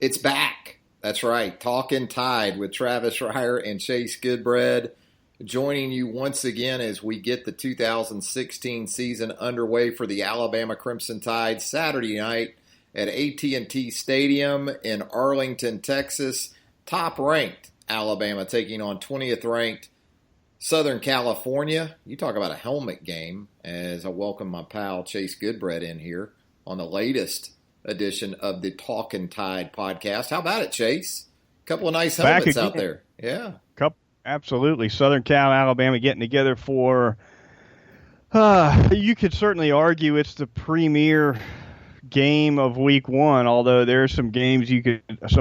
It's back. That's right. Talkin Tide with Travis Reier and Chase Goodbread, joining you once again as we get the 2016 season underway for the Alabama Crimson Tide Saturday night at AT&T Stadium in Arlington, Texas. Top-ranked Alabama taking on 20th-ranked Southern California. You talk about a helmet game as I welcome my pal Chase Goodbread in here on the latest edition of the Talkin Tide podcast. How about it, Chase? A couple of nice helmets out there. Yeah. Absolutely. Southern Cal, Alabama getting together for, you could certainly argue it's the premier game of week one, although there's some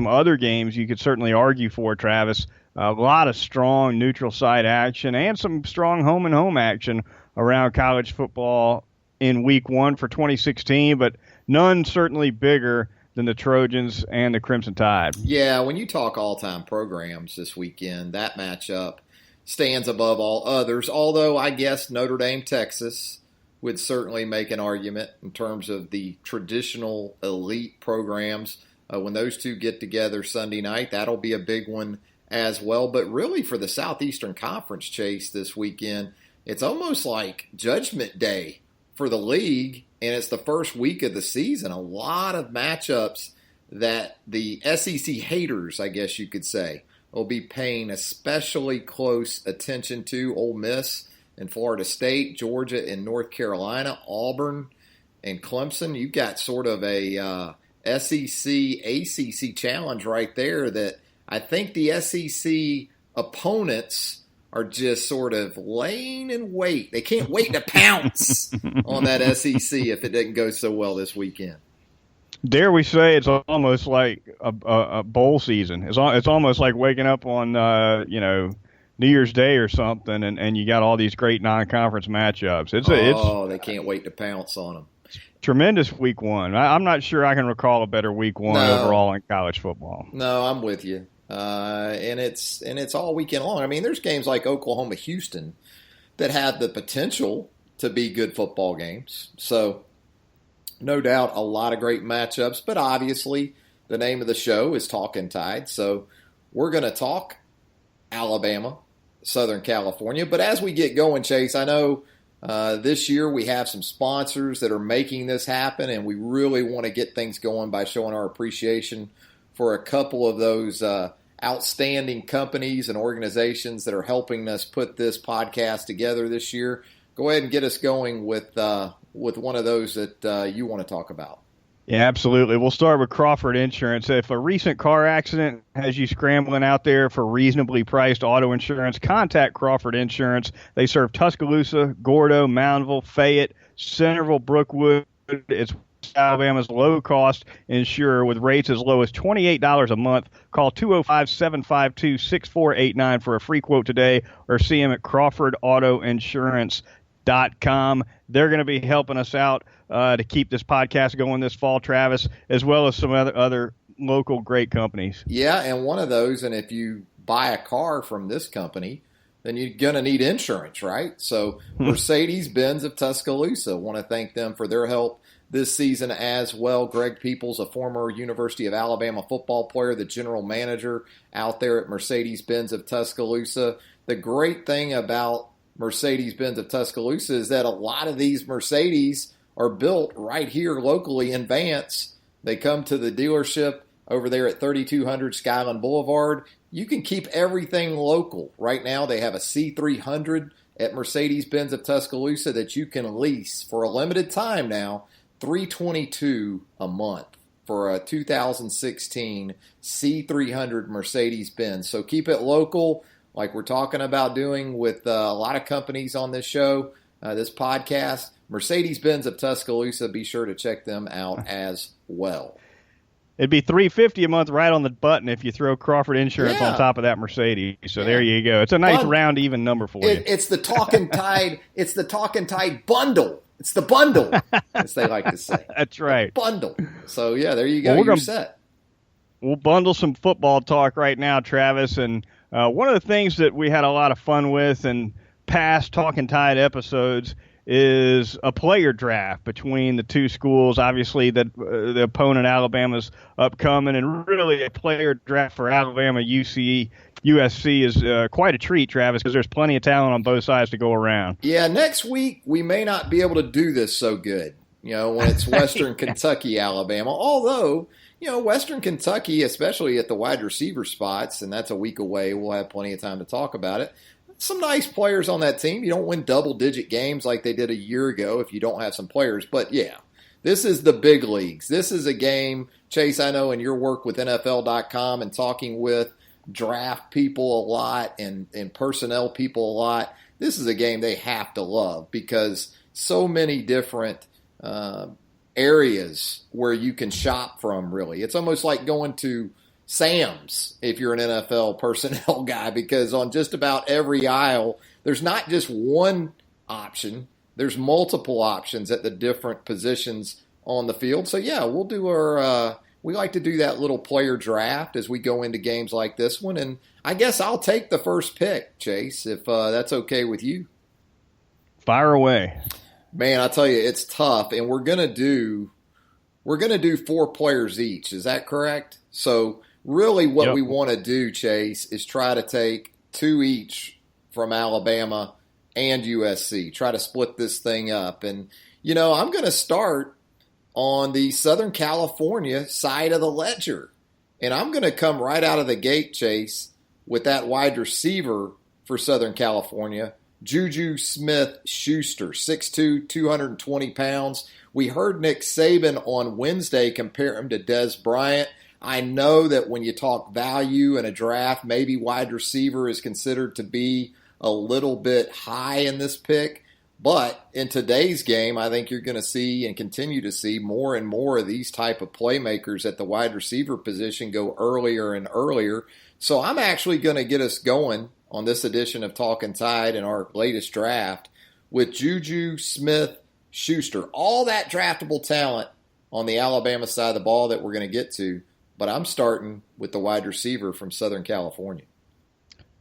other games you could certainly argue for, Travis. A lot of strong neutral site action and some strong home and home action around college football in week one for 2016, but none certainly bigger than the Trojans and the Crimson Tide. Yeah, when you talk all-time programs this weekend, that matchup stands above all others, although I guess Notre Dame, Texas would certainly make an argument in terms of the traditional elite programs. When those two get together Sunday night, that'll be a big one as well. But really for the Southeastern Conference, Chase, this weekend, it's almost like Judgment Day for the league, and it's the first week of the season. A lot of matchups that the SEC haters, I guess you could say, will be paying especially close attention to. Ole Miss and Florida State, Georgia and North Carolina, Auburn and Clemson. You've got sort of a SEC, ACC challenge right there that I think the SEC opponents are just sort of laying in wait. They can't wait to pounce on that SEC if it didn't go so well this weekend. Dare we say it's almost like a bowl season. It's almost like waking up on New Year's Day or something, and you got all these great non-conference matchups. They can't wait to pounce on them. Tremendous week one. I'm not sure I can recall a better week one overall in college football. No, I'm with you. And it's all weekend long. I mean, there's games like Oklahoma-Houston that have the potential to be good football games. So, no doubt, a lot of great matchups. But obviously, the name of the show is Talkin Tide. So, we're going to talk Alabama, Southern California. But as we get going, Chase, I know this year we have some sponsors that are making this happen, and we really want to get things going by showing our appreciation for a couple of those outstanding companies and organizations that are helping us put this podcast together this year. Go ahead and get us going with one of those that you want to talk about. Yeah, absolutely. We'll start with Crawford Insurance. If a recent car accident has you scrambling out there for reasonably priced auto insurance, contact Crawford Insurance. They serve Tuscaloosa, Gordo, Moundville, Fayette, Centerville, Brookwood. It's Alabama's low-cost insurer with rates as low as $28 a month. Call 205-752-6489 for a free quote today, or see them at CrawfordAutoInsurance.com. They're going to be helping us out to keep this podcast going this fall, Travis, as well as some other local great companies. Yeah, and one of those, and if you buy a car from this company, then you're going to need insurance, right? So Mercedes-Benz of Tuscaloosa, want to thank them for their help this season as well. Greg Peoples, a former University of Alabama football player, the general manager out there at Mercedes-Benz of Tuscaloosa. The great thing about Mercedes-Benz of Tuscaloosa is that a lot of these Mercedes are built right here locally in Vance. They come to the dealership over there at 3200 Skyland Boulevard. You can keep everything local. Right now they have a C300 at Mercedes-Benz of Tuscaloosa that you can lease for a limited time now, $322 a month for a 2016 C300 Mercedes-Benz. So keep it local, like we're talking about doing with a lot of companies on this show, this podcast. Mercedes-Benz of Tuscaloosa, be sure to check them out as well. It'd be $350 a month right on the button if you throw Crawford Insurance on top of that Mercedes. So there you go. It's a nice round, even number for you. It's the Talkin Tide. It's the Talkin Tide bundle. It's the bundle, as they like to say. That's right. The bundle. So yeah, there you go. You're set. We'll bundle some football talk right now, Travis. And one of the things that we had a lot of fun with in past Talkin Tide episodes is a player draft between the two schools. Obviously, the opponent Alabama's upcoming, and really a player draft for Alabama USC is quite a treat, Travis, because there's plenty of talent on both sides to go around. Yeah, next week we may not be able to do this so good, when it's Western Kentucky, Alabama. Although, Western Kentucky, especially at the wide receiver spots, and that's a week away, we'll have plenty of time to talk about it. Some nice players on that team. You don't win double-digit games like they did a year ago if you don't have some players. But, yeah, this is the big leagues. This is a game, Chase, I know in your work with NFL.com and talking with draft people a lot and personnel people a lot, this is a game they have to love because so many different areas where you can shop from, really. It's almost like going to Sam's if you're an NFL personnel guy, because on just about every aisle, there's not just one option. There's multiple options at the different positions on the field. So, yeah, we'll do we like to do that little player draft as we go into games like this one. And I guess I'll take the first pick, Chase, if that's okay with you. Fire away. Man, I tell you, it's tough. And we're going to do 4 players each. Is that correct? So, really what we want to do, Chase, is try to take 2 each from Alabama and USC. Try to split this thing up. And, I'm going to start on the Southern California side of the ledger. And I'm going to come right out of the gate, Chase, with that wide receiver for Southern California, Juju Smith-Schuster, 6'2", 220 pounds. We heard Nick Saban on Wednesday compare him to Dez Bryant. I know that when you talk value in a draft, maybe wide receiver is considered to be a little bit high in this pick. But in today's game, I think you're going to see and continue to see more and more of these type of playmakers at the wide receiver position go earlier and earlier. So I'm actually going to get us going on this edition of Talkin Tide in our latest draft with Juju Smith-Schuster. All that draftable talent on the Alabama side of the ball that we're going to get to. But I'm starting with the wide receiver from Southern California.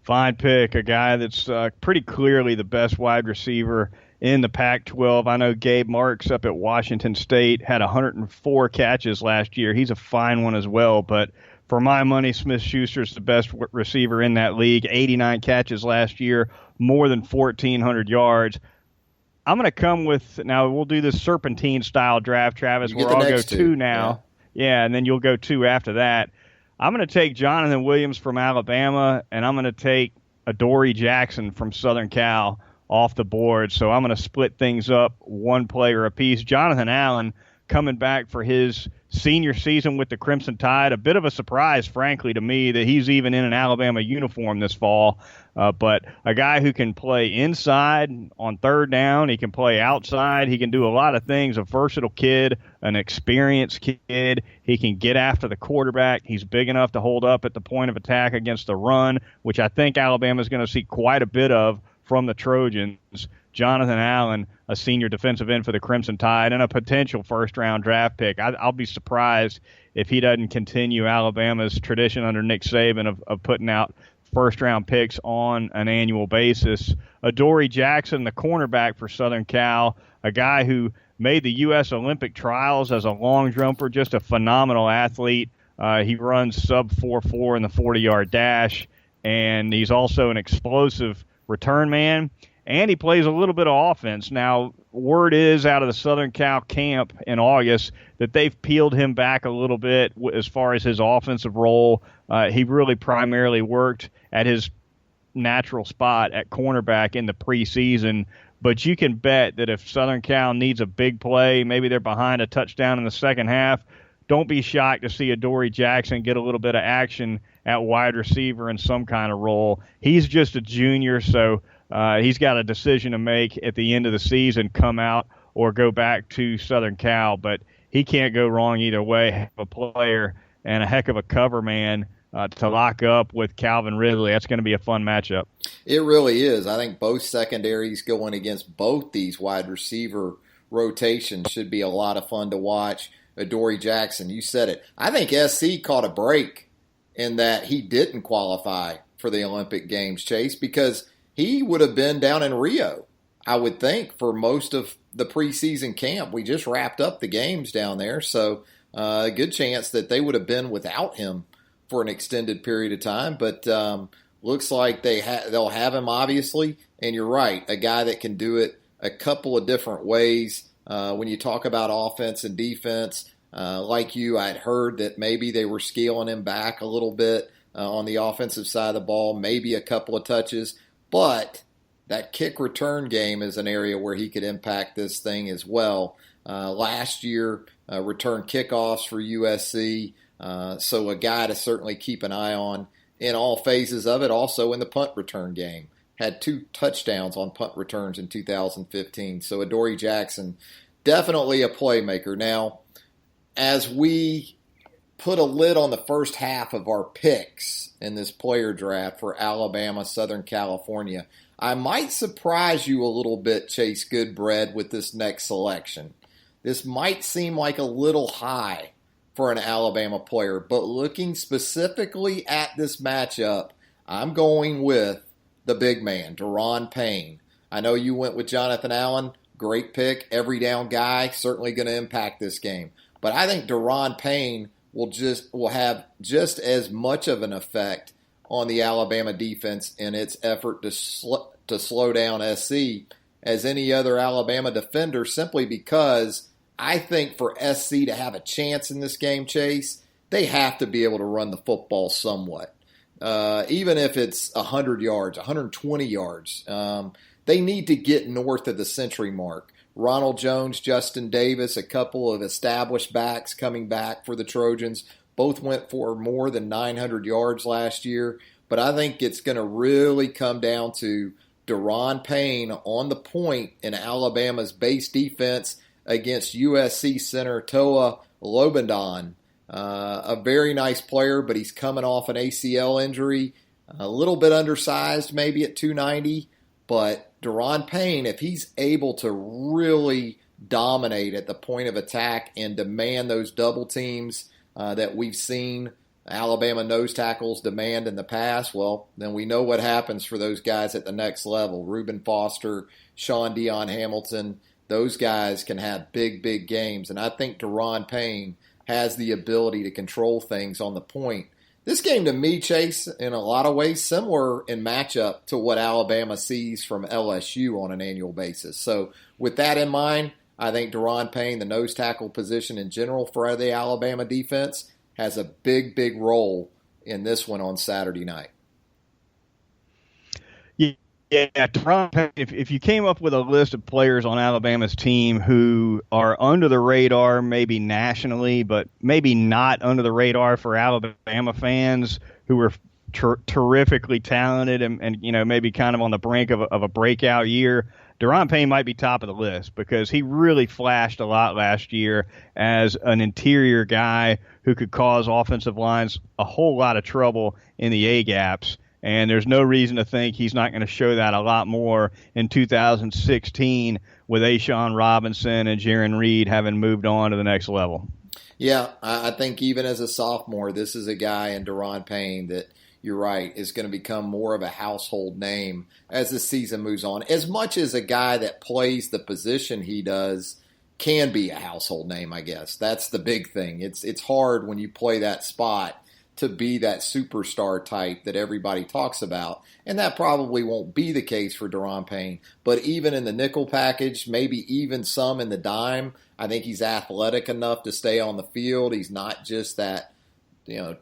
Fine pick, a guy that's pretty clearly the best wide receiver in the Pac-12. I know Gabe Marks up at Washington State had 104 catches last year. He's a fine one as well, but for my money, Smith-Schuster's the best receiver in that league. 89 catches last year, more than 1,400 yards. I'm going to come with, now we'll do this serpentine-style draft, Travis, where I'll go 2 now. Yeah, and then you'll go 2 after that. I'm going to take Jonathan Williams from Alabama, and I'm going to take Adoree Jackson from Southern Cal off the board. So I'm going to split things up 1 player apiece. Jonathan Allen coming back for his senior season with the Crimson Tide. A bit of a surprise, frankly, to me that he's even in an Alabama uniform this fall. But a guy who can play inside on 3rd down. He can play outside. He can do a lot of things. A versatile kid, an experienced kid. He can get after the quarterback. He's big enough to hold up at the point of attack against the run, which I think Alabama's going to see quite a bit of from the Trojans. Jonathan Allen, a senior defensive end for the Crimson Tide, and a potential first-round draft pick. I'll be surprised if he doesn't continue Alabama's tradition under Nick Saban of putting out first-round picks on an annual basis. Adoree Jackson, the cornerback for Southern Cal, a guy who made the U.S. Olympic trials as a long jumper, just a phenomenal athlete. He runs sub 4.4 in the 40-yard dash, and he's also an explosive return man. And he plays a little bit of offense. Now, word is out of the Southern Cal camp in August that they've peeled him back a little bit as far as his offensive role. He really primarily worked at his natural spot at cornerback in the preseason. But you can bet that if Southern Cal needs a big play, maybe they're behind a touchdown in the second half, don't be shocked to see Adoree Jackson get a little bit of action at wide receiver in some kind of role. He's just a junior, so he's got a decision to make at the end of the season, come out or go back to Southern Cal. But he can't go wrong either way. Heck of a player and a heck of a cover man to lock up with Calvin Ridley. That's going to be a fun matchup. It really is. I think both secondaries going against both these wide receiver rotations should be a lot of fun to watch. Adoree Jackson, you said it. I think SC caught a break in that he didn't qualify for the Olympic Games, Chase, because he would have been down in Rio. I would think, for most of the preseason camp. We just wrapped up the games down there, so a good chance that they would have been without him for an extended period of time. But looks like they'll have him, obviously. And you're right, a guy that can do it a couple of different ways. When you talk about offense and defense, like you, I'd heard that maybe they were scaling him back a little bit on the offensive side of the ball, maybe a couple of touches. But that kick return game is an area where he could impact this thing as well. Last year, return kickoffs for USC, so a guy to certainly keep an eye on in all phases of it. Also in the punt return game, had 2 touchdowns on punt returns in 2015. So Adoree Jackson, definitely a playmaker. Now, as we put a lid on the first half of our picks in this player draft for Alabama, Southern California, I might surprise you a little bit, Chase Goodbread, with this next selection. This might seem like a little high for an Alabama player, but looking specifically at this matchup, I'm going with the big man, Daron Payne. I know you went with Jonathan Allen. Great pick, every down guy, certainly going to impact this game. But I think Daron Payne will have just as much of an effect on the Alabama defense in its effort to slow down SC as any other Alabama defender, simply because I think for SC to have a chance in this game, Chase, they have to be able to run the football somewhat. Even if it's 100 yards, 120 yards, they need to get north of the century mark. Ronald Jones, Justin Davis, a couple of established backs coming back for the Trojans, both went for more than 900 yards last year. But I think it's going to really come down to Daron Payne on the point in Alabama's base defense against USC center Toa Lobendon. A very nice player, but he's coming off an ACL injury, a little bit undersized maybe at 290. But Daron Payne, if he's able to really dominate at the point of attack and demand those double teams that we've seen Alabama nose tackles demand in the past, well, then we know what happens for those guys at the next level. Reuben Foster, Sean Dion Hamilton, those guys can have big, big games. And I think Daron Payne has the ability to control things on the point. This game to me, Chase, in a lot of ways, similar in matchup to what Alabama sees from LSU on an annual basis. So with that in mind, I think Daron Payne, the nose tackle position in general for the Alabama defense, has a big, big role in this one on Saturday night. Yeah, Daron Payne, if you came up with a list of players on Alabama's team who are under the radar, maybe nationally, but maybe not under the radar for Alabama fans who are terrifically talented and maybe kind of on the brink of a breakout year, Daron Payne might be top of the list because he really flashed a lot last year as an interior guy who could cause offensive lines a whole lot of trouble in the A-gaps. And there's no reason to think he's not going to show that a lot more in 2016 with A'Shawn Robinson and Jaron Reed having moved on to the next level. Yeah, I think even as a sophomore, this is a guy in Daron Payne that, you're right, is going to become more of a household name as the season moves on. As much as a guy that plays the position he does can be a household name, I guess. That's the big thing. It's hard when you play that spot to be that superstar type that everybody talks about. And that probably won't be the case for Daron Payne. But even in the nickel package, maybe even some in the dime, I think he's athletic enough to stay on the field. He's not just that,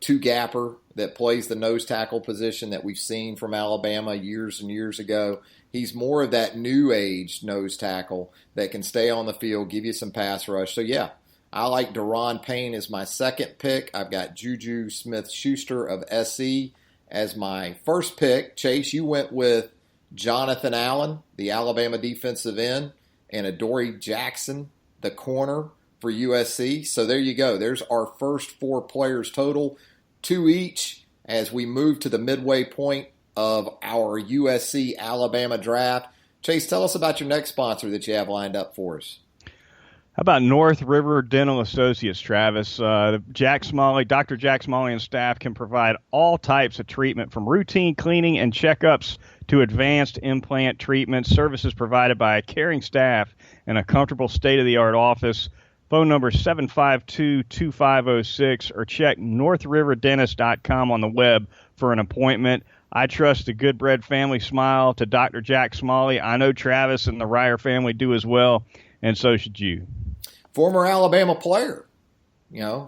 two-gapper that plays the nose tackle position that we've seen from Alabama years and years ago. He's more of that new age nose tackle that can stay on the field, give you some pass rush. So, yeah, I like Daron Payne as my second pick. I've got Juju Smith-Schuster of SC as my first pick. Chase, you went with Jonathan Allen, the Alabama defensive end, and Adoree Jackson, the corner for USC. So there you go. There's our first 4 players total, 2 each, as we move to the midway point of our USC-Alabama draft. Chase, tell us about your next sponsor that you have lined up for us. How about North River Dental Associates, Travis? Jack Smalley, Dr. Jack Smalley and staff can provide all types of treatment from routine cleaning and checkups to advanced implant treatments. Services provided by a caring staff and a comfortable state-of-the-art office. Phone number 752-2506 or check northriverdentist.com on the web for an appointment. I trust the Goodbread family smile to Dr. Jack Smalley. I know Travis and the Reier family do as well, and so should you. Former Alabama player,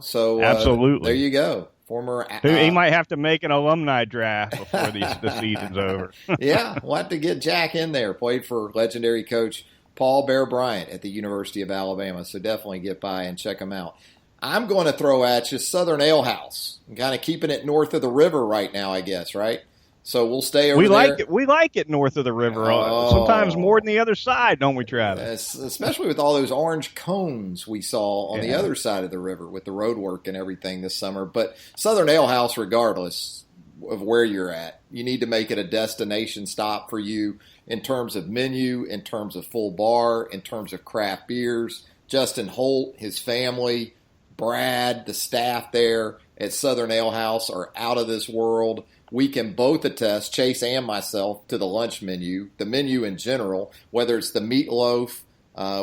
so absolutely. There you go. Former. He might have to make an alumni draft before the season's over. Yeah, we'll have to get Jack in there. Played for legendary coach Paul Bear Bryant at the University of Alabama, so definitely get by and check him out. I'm going to throw at you Southern Ale House. I'm kind of keeping it north of the river right now, I guess, right? So we'll stay over there. We like it north of the river. Sometimes more than the other side, don't we, Travis? Especially with all those orange cones we saw on the other side of the river with the road work and everything this summer. But Southern Ale House, regardless of where you're at, you need to make it a destination stop for you in terms of menu, in terms of full bar, in terms of craft beers. Justin Holt, his family, Brad, the staff there at Southern Ale House are out of this world. We can both attest, Chase and myself, to the lunch menu, the menu in general, whether it's the meatloaf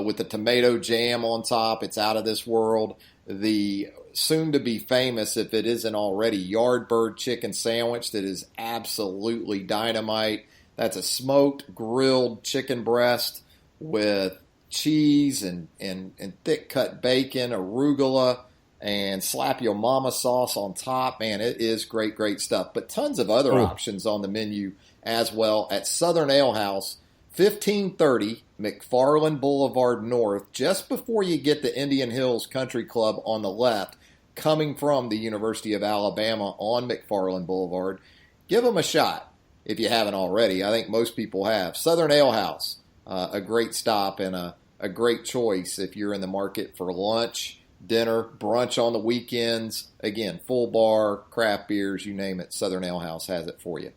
with the tomato jam on top, it's out of this world. The soon-to-be famous, if it isn't already, Yardbird chicken sandwich that is absolutely dynamite. That's a smoked, grilled chicken breast with cheese and thick-cut bacon, arugula, and slap your mama sauce on top. Man, it is great, great stuff. But tons of other options on the menu as well at Southern Ale House, 1530 McFarland Boulevard North, just before you get to Indian Hills Country Club on the left, coming from the University of Alabama on McFarland Boulevard. Give them a shot if you haven't already. I think most people have. Southern Ale House, a great stop and a great choice if you're in the market for lunch, dinner, brunch on the weekends. Again, full bar, craft beers, you name it. Southern Ale House has it for you.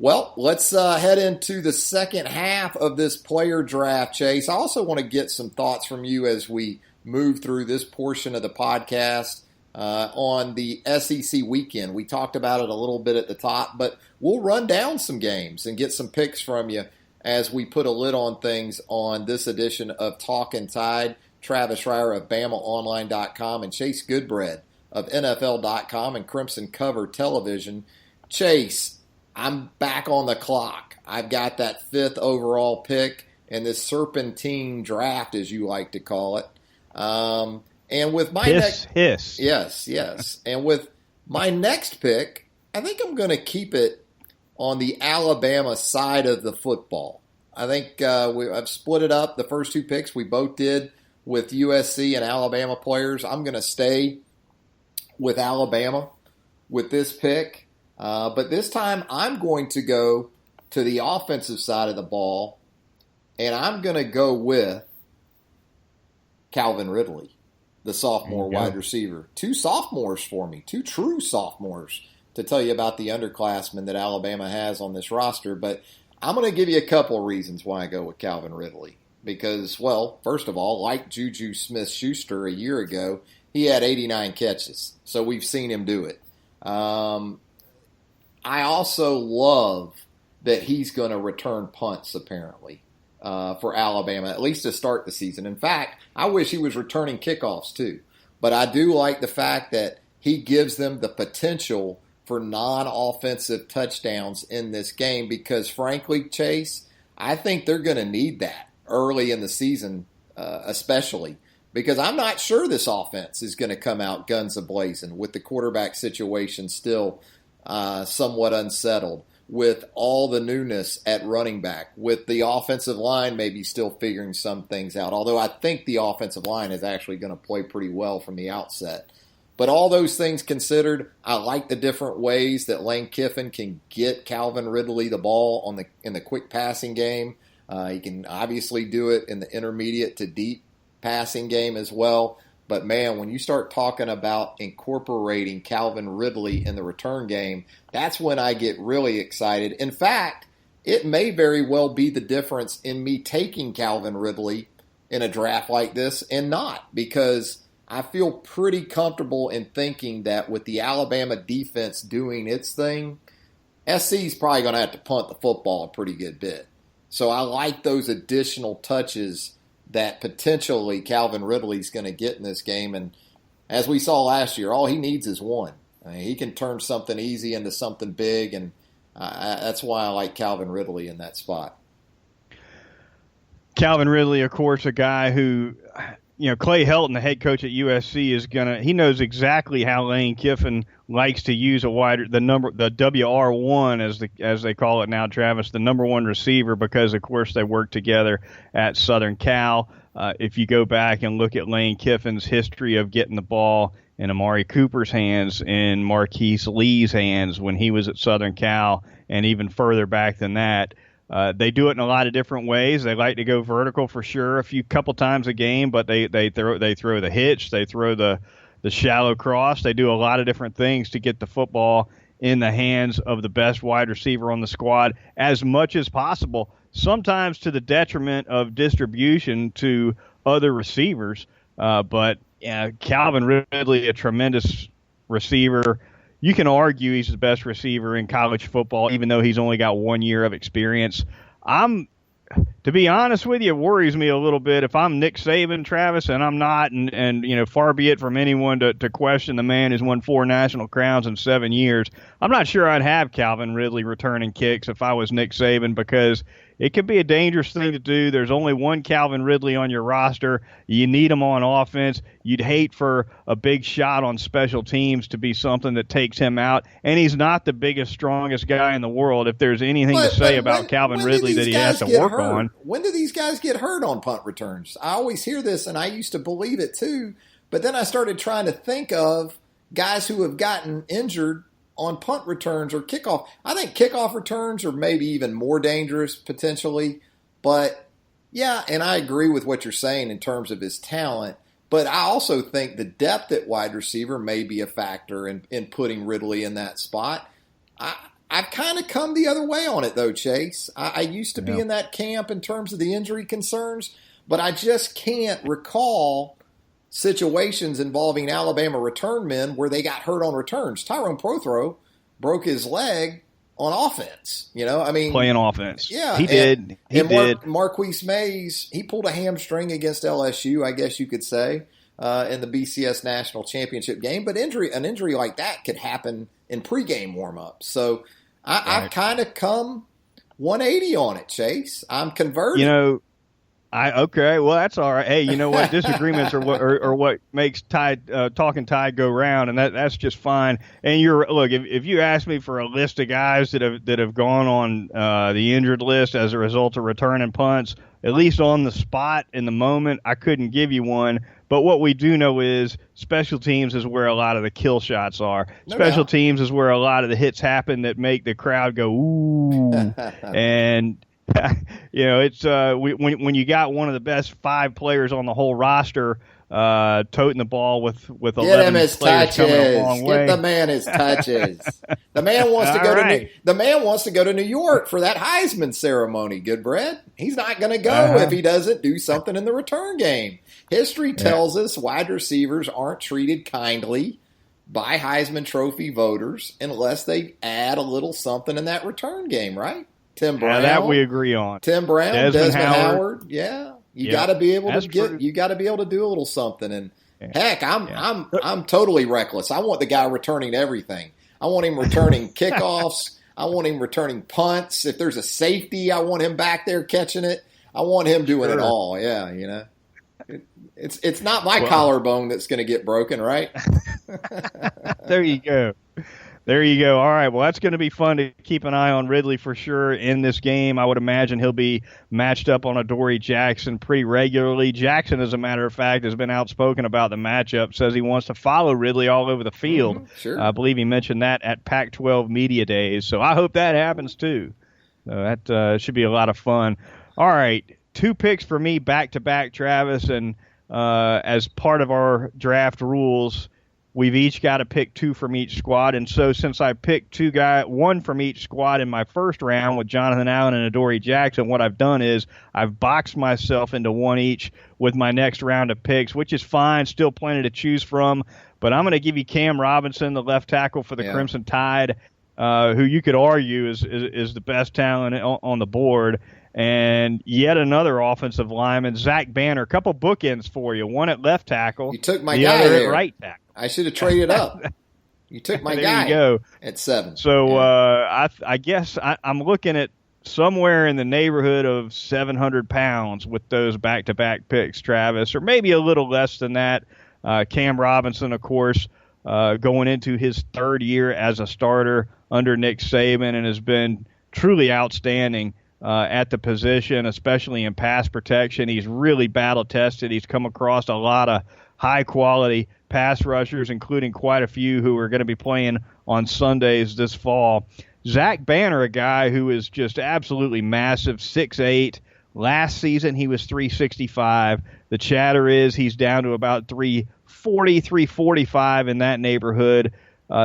Well, let's head into the second half of this player draft, Chase. I also want to get some thoughts from you as we move through this portion of the podcast on the SEC weekend. We talked about it a little bit at the top, but we'll run down some games and get some picks from you as we put a lid on things on this edition of Talkin Tide. Travis Reier of BamaOnline.com and Chase Goodbread of NFL.com and Crimson Cover Television. Chase, I'm back on the clock. I've got that fifth overall pick in this serpentine draft, as you like to call it. And with my yes. And with my next pick, I think I'm going to keep it on the Alabama side of the football. I think I've split it up. The first two picks we both did with USC and Alabama players. I'm going to stay with Alabama with this pick. But this time I'm going to go to the offensive side of the ball, and I'm going to go with Calvin Ridley, the sophomore wide receiver. Two sophomores for me, two true sophomores to tell you about the underclassmen that Alabama has on this roster. But I'm going to give you a couple of reasons why I go with Calvin Ridley. Because, well, first of all, like Juju Smith-Schuster a year ago, he had 89 catches. So we've seen him do it. I also love that he's going to return punts, apparently, for Alabama, at least to start the season. In fact, I wish he was returning kickoffs, too. But I do like the fact that he gives them the potential for non-offensive touchdowns in this game because, frankly, Chase, I think they're going to need that early in the season, especially, because I'm not sure this offense is going to come out guns a-blazing with the quarterback situation still somewhat unsettled, with all the newness at running back, with the offensive line maybe still figuring some things out, although I think the offensive line is actually going to play pretty well from the outset. But all those things considered, I like the different ways that Lane Kiffin can get Calvin Ridley the ball in the quick passing game. He can obviously do it in the intermediate to deep passing game as well. But, man, when you start talking about incorporating Calvin Ridley in the return game, that's when I get really excited. In fact, it may very well be the difference in me taking Calvin Ridley in a draft like this and not, because I feel pretty comfortable in thinking that with the Alabama defense doing its thing, SC's probably going to have to punt the football a pretty good bit. So I like those additional touches that potentially Calvin Ridley's going to get in this game. And as we saw last year, all he needs is one. I mean, he can turn something easy into something big, and that's why I like Calvin Ridley in that spot. Calvin Ridley, of course, a guy who, Clay Helton, the head coach at USC, he knows exactly how Lane Kiffin likes to use the WR1 as they call it now, Travis, the number one receiver, because of course they worked together at Southern Cal. If you go back and look at Lane Kiffin's history of getting the ball in Amari Cooper's hands and Marquise Lee's hands when he was at Southern Cal, and even further back than that, they do it in a lot of different ways. They like to go vertical for sure, couple times a game, but they throw the hitch, they throw the shallow cross. They do a lot of different things to get the football in the hands of the best wide receiver on the squad as much as possible, sometimes to the detriment of distribution to other receivers. But Calvin Ridley, a tremendous receiver. You can argue he's the best receiver in college football, even though he's only got 1 year of experience. To be honest with you, it worries me a little bit if I'm Nick Saban, Travis, and I'm not, and far be it from anyone to question the man who's won 4 national crowns in 7 years. I'm not sure I'd have Calvin Ridley returning kicks if I was Nick Saban, because it could be a dangerous thing to do. There's only one Calvin Ridley on your roster. You need him on offense. You'd hate for a big shot on special teams to be something that takes him out. And he's not the biggest, strongest guy in the world. If there's anything to say about Calvin Ridley that he has to work on. When do these guys get hurt on punt returns? I always hear this, and I used to believe it too. But then I started trying to think of guys who have gotten injured on punt returns or kickoff. I think kickoff returns are maybe even more dangerous potentially. But yeah, and I agree with what you're saying in terms of his talent. But I also think the depth at wide receiver may be a factor in putting Ridley in that spot. I've kind of come the other way on it, though, Chase. I used to be in that camp in terms of the injury concerns, but I just can't recall situations involving Alabama return men where they got hurt on returns. Tyrone Prothro broke his leg on offense. Playing offense. Yeah. He did. Marquise Mays, he pulled a hamstring against LSU, I guess you could say, in the BCS National Championship game. But an injury like that could happen in pregame warm-ups. So I've kind of come 180 on it, Chase. I'm converted. Okay, well, that's all right. Hey, you know what? Disagreements are what makes Talkin Tide go round, and that's just fine. And if you ask me for a list of guys that have gone on the injured list as a result of returning punts, at least on the spot in the moment, I couldn't give you one. But what we do know is special teams is where a lot of the kill shots are. Special teams is where a lot of the hits happen that make the crowd go ooh, and. It's when you got one of the best 5 players on the whole roster toting the ball with 11 Get him his players touches. coming a long way. Get the man his touches. The man wants to go the man wants to go to New York for that Heisman ceremony, Goodbread. He's not going to go if he doesn't do something in the return game. History tells us wide receivers aren't treated kindly by Heisman Trophy voters unless they add a little something in that return game, right? Tim Brown. That we agree on. Tim Brown, Desmond Howard. Yeah, you got to be able to true. You got to be able to do a little something. And heck, I'm totally reckless. I want the guy returning everything. I want him returning kickoffs. I want him returning punts. If there's a safety, I want him back there catching it. I want him doing it all. Yeah, it's not my collarbone that's going to get broken, right? There you go. There you go. All right. Well, that's going to be fun to keep an eye on Ridley for sure in this game. I would imagine he'll be matched up on Adoree Jackson pretty regularly. Jackson, as a matter of fact, has been outspoken about the matchup, says he wants to follow Ridley all over the field. Sure. I believe he mentioned that at Pac-12 Media Days. So I hope that happens too. So that should be a lot of fun. All right. 2 picks for me back-to-back, Travis. And as part of our draft rules, We've each got to pick 2 from each squad. And so since I picked 1 from each squad in my first round with Jonathan Allen and Adoree Jackson, what I've done is I've boxed myself into 1 each with my next round of picks, which is fine, still plenty to choose from. But I'm going to give you Cam Robinson, the left tackle for the Crimson Tide, who you could argue is the best talent on the board. And yet another offensive lineman, Zach Banner. A couple bookends for you. One at left tackle. You took my the guy other there. At right tackle. I should have traded up. You took my there guy you go. At 7. So I guess I'm looking at somewhere in the neighborhood of 700 pounds with those back-to-back picks, Travis, or maybe a little less than that. Cam Robinson, of course, going into his 3rd year as a starter under Nick Saban and has been truly outstanding at the position, especially in pass protection. He's really battle-tested. He's come across a lot of high-quality pass rushers, including quite a few who are going to be playing on Sundays this fall. Zach Banner, a guy who is just absolutely massive, 6'8". Last season, he was 365. The chatter is he's down to about 340, 345 in that neighborhood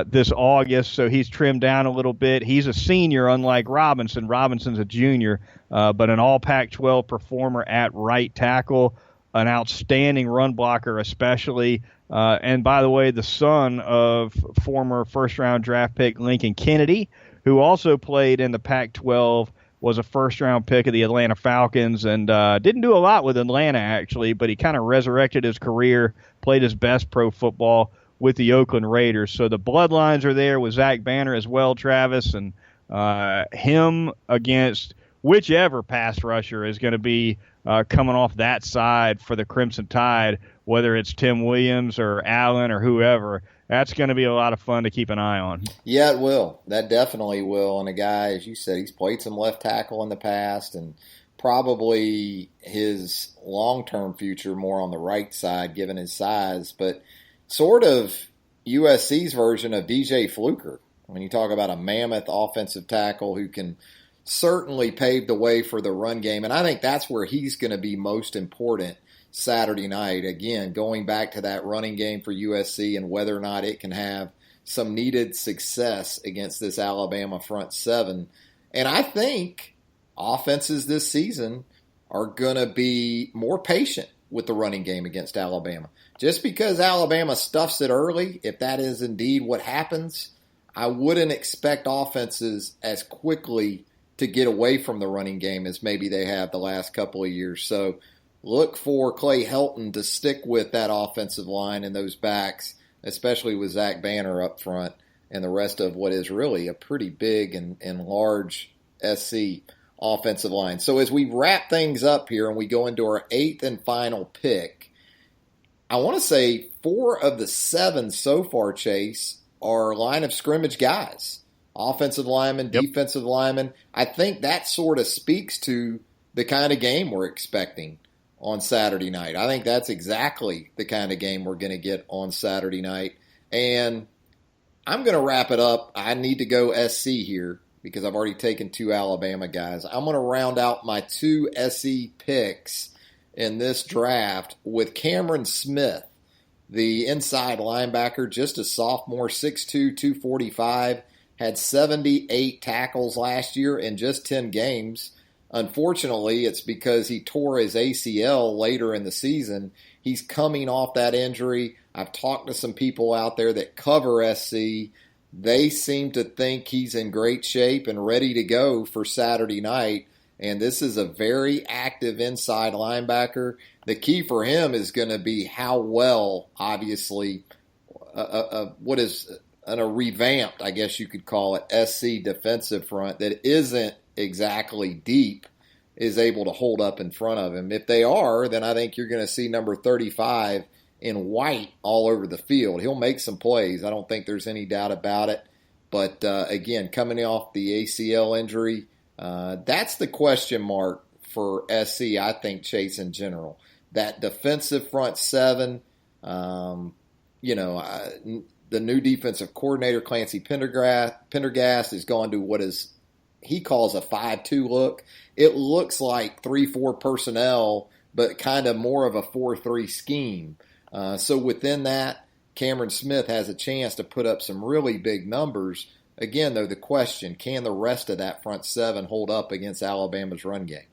this August, so he's trimmed down a little bit. He's a senior, unlike Robinson. Robinson's a junior, but an all Pac-12 performer at right tackle, an outstanding run blocker especially. And by the way, the son of former first-round draft pick Lincoln Kennedy, who also played in the Pac-12, was a first-round pick of the Atlanta Falcons, and didn't do a lot with Atlanta, actually, but he kind of resurrected his career, played his best pro football with the Oakland Raiders. So the bloodlines are there with Zach Banner as well, Travis, and him against whichever pass rusher is going to be coming off that side for the Crimson Tide, whether it's Tim Williams or Allen or whoever. That's going to be a lot of fun to keep an eye on. Yeah, it will. That definitely will. And a guy, as you said, he's played some left tackle in the past, and probably his long-term future more on the right side given his size, but sort of USC's version of DJ Fluker. When you talk about a mammoth offensive tackle who can certainly pave the way for the run game, and I think that's where he's going to be most important Saturday night. Again, going back to that running game for USC and whether or not it can have some needed success against this Alabama front 7. And I think offenses this season are going to be more patient with the running game against Alabama. Just because Alabama stuffs it early, if that is indeed what happens, I wouldn't expect offenses as quickly to get away from the running game as maybe they have the last couple of years. So look for Clay Helton to stick with that offensive line and those backs, especially with Zach Banner up front and the rest of what is really a pretty big and large SC offensive line. So as we wrap things up here and we go into our 8th and final pick, I want to say 4 of the 7 so far, Chase, are line of scrimmage guys. Offensive linemen, defensive linemen. I think that sort of speaks to the kind of game we're expecting on Saturday night. I think that's exactly the kind of game we're going to get on Saturday night. And I'm going to wrap it up. I need to go SC here because I've already taken 2 Alabama guys. I'm going to round out my 2 SC picks in this draft with Cameron Smith, the inside linebacker, just a sophomore, 6'2", 245, had 78 tackles last year in just 10 games. Unfortunately, it's because he tore his ACL later in the season. He's coming off that injury. I've talked to some people out there that cover SC. They seem to think he's in great shape and ready to go for Saturday night. And this is a very active inside linebacker. The key for him is going to be how well, obviously, what is a revamped, I guess you could call it, SC defensive front that isn't exactly deep is able to hold up in front of him. If they are, then I think you're going to see number 35 in white all over the field. He'll make some plays. I don't think there's any doubt about it. But again, coming off the ACL injury, that's the question mark for SC, I think, Chase, in general. That defensive front 7, the new defensive coordinator, Clancy Pendergast, has gone to what he calls a 5-2 look. It looks like 3-4 personnel, but kind of more of a 4-3 scheme. So within that, Cameron Smith has a chance to put up some really big numbers. Again, though, the question, can the rest of that front seven hold up against Alabama's run game?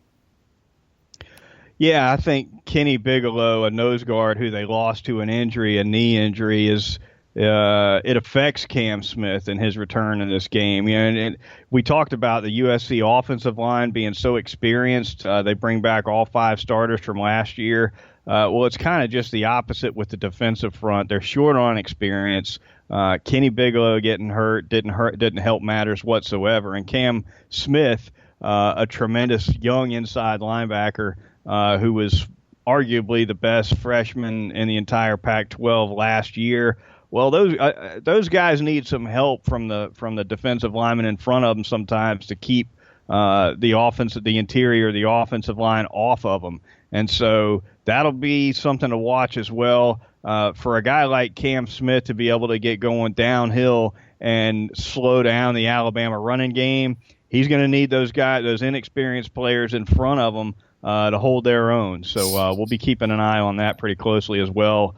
Yeah, I think Kenny Bigelow, a nose guard who they lost to a knee injury, is it affects Cam Smith and his return in this game. And we talked about the USC offensive line being so experienced. They bring back all 5 starters from last year. Well, it's kind of just the opposite with the defensive front. They're short on experience. Kenny Bigelow getting hurt didn't help matters whatsoever. And Cam Smith, a tremendous young inside linebacker who was arguably the best freshman in the entire Pac-12 last year. Well, those guys need some help from the defensive linemen in front of them sometimes to keep the interior, the offensive line off of them. And so that'll be something to watch as well. For a guy like Cam Smith to be able to get going downhill and slow down the Alabama running game, he's going to need those inexperienced players in front of him to hold their own. So we'll be keeping an eye on that pretty closely as well.